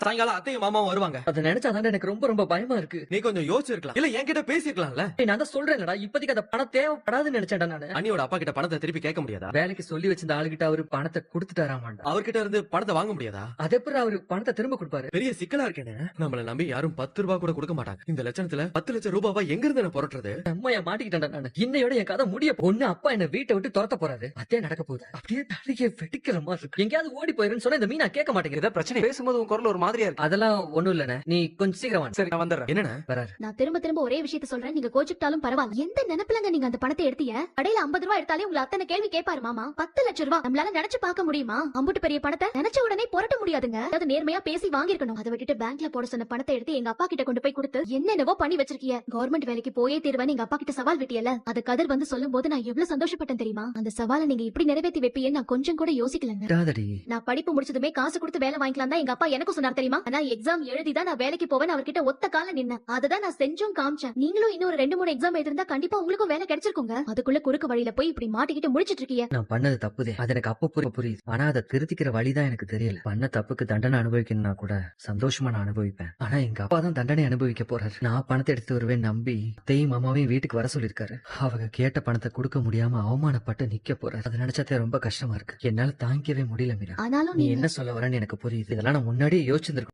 சாயங்காலம் அத்தையும் மாமாவும் வருவாங்க. அதை நினைச்சாதான் எனக்கு ரொம்ப ரொம்ப பயமா இருக்கு. நீ கொஞ்சம் யோசிச்சிருக்கலாம், இல்ல என்கிட்ட பேசிருக்கலாம்ல. நான் தான் சொல்றேன்டா, இப்போதைக்கு அந்த பணம் தேவைப்படாதுன்னு நினைச்சேன்டா நானு. அண்ணியோட அப்பா கிட்ட பணத்தை திருப்பி கேட்க முடியாதா? வேலைக்கு சொல்லி வச்சிருந்த ஆளுகிட்ட அவரு பணத்தை கொடுத்துட்டாராமாண்டா. அவர்கிட்ட இருந்து பணத்தை வாங்க முடியாதா? அது எப்படி அவரு பணத்தை திரும்ப கொடுப்பாரு? பெரிய சிக்கலா இருக்கேன்னு. நம்மள நம்பி யாரும் 10 ரூபாய் கூட கொடுக்க மாட்டாங்க. இந்த லட்சணத்துல 10 லட்சம் ரூபாவா எங்க இருந்து நான் புரட்டுறது? அம்மையா மாட்டிக்கிட்டேன்டா நானு. இன்னையோட என் கதை முடிய ஒண்ணு அப்பா என்ன வீட்டை விட்டு துரத்த போறாரு, அதே நடக்க போகுது. அப்படியே தலையை வெடிக்கிற மாதிரி இருக்கு. எங்கேயாவது ஓடி போயிருன்னு சொன்னா இந்த மீனா கேட்க மாட்டேங்குது. ஏதாவது பிரச்சனை பேசும்போது உன் குரல் ஒரு மாதிரியா இருக்கு. அதெல்லாம் ஒண்ணும் இல்லண்ணே, நீ கொஞ்சம் சீக்கிரம் வாங்க. சரி, நான் வந்துடுறேன். என்னண்ணா வராரு. நான் திரும்ப திரும்ப ஒரே விஷயத்த சொல்றேன், நீங்க கோச்சுக்கிட்டாலும் பரவாயில்ல. எந்த நினைப்புலங்க நீங்க அந்த பணத்தை எடுத்தீங்க? கடையில 50 ரூபாய் எடுத்தாலே உங்களை அத்தனை கேள்வி கேட்பாரு மாமா. 10 லட்சம் ரூபாய் நம்மளால நினைச்சு பார்க்க முடியுமா? அம்புட்டு பெரிய பணத்தை நினைச்ச உடனே புரட்ட முடியாதுங்க. அதாவது நேர்மையா பேசி வாங்கிருக்கணும். அதை விட்டுட்டு பேங்க்ல போட சொன்ன பணத்தை எடுத்து எங்க அப்பா கிட்ட கொண்டு போய் கொடுத்து என்னென்னவோ பண்ணி வச்சிருக்கீங்க. கவர்மெண்ட் வேலைக்கு போயே தீர்வேன்னு எங்க அப்பா கிட்ட சவால் விட்டியல, அது கதிர் வந்து சொல்லும் போது நான் எவ்வளவு சந்தோஷப்பட்டேன் தெரியுமா? அந்த சவாலை நீங்க இப்படி நிறைவேற்றி வைப்பீங்கன்னு நான் கொஞ்சம் கூட யோசிக்கலங்க. விடாதடி. நான் படிப்பு முடிச்சதுமே காசு கொடுத்து வேலை வாங்கிக்கலாம் தான் எங்க அப்பா எனக்கும் சொன்னார் தெரியுமா? ஆனா எக்ஸாம் எழுதிதான் நான் வேலைக்கு போவேன் அவர்கிட்ட ஒத்த கால நின்னேன். அததான் நான் செஞ்சும் காமிச்சேன். நீங்களும் இன்னும் ஒரு 2-3 எக்ஸாம் எழுதிருந்தா கண்டிப்பா உங்களுக்கும் வேலை கிடைச்சிருக்குங்க. அதுக்குள்ள குறுக்கு வழியில போய் இப்படி மாட்டிக்கிட்டு முடிச்சிட்டு இருக்கீங்க. நான் பண்ணது தப்புதே, அது எனக்கு அப்ப புரியுது. ஆனா அதை திருத்திக்கிற வழிதான் எனக்கு தெரியல. பண்ண தப்புக்கு தண்டனை அனுபவிக்கணும்னா கூட சந்தோஷமா நான் அனுபவிப்பேன். ஆனா எங்க அப்பா தான் தண்டனை அனுபவிக்க போறாரு. நான் பணத்தை எடுத்து வருவேன் நம்பி அத்தையும் மாமாவையும் வீட்டுக்கு வர சொல்லிருக்காரு. அவங்க கேட்ட பணத்தை கொடுக்க முடியாம அவமானப்பட்டு நிக்க போறாரு. அதை நினைச்சாதே ரொம்ப கஷ்டமா இருக்கு. என்னால தாங்கிக்கவே முடியல மீரா. ஆனாலும் நீ நீங்க என்ன சொல்ல வரேன்னு எனக்கு புரியுது. இதெல்லாம் நான் முன்னாடியே யோசிச்சு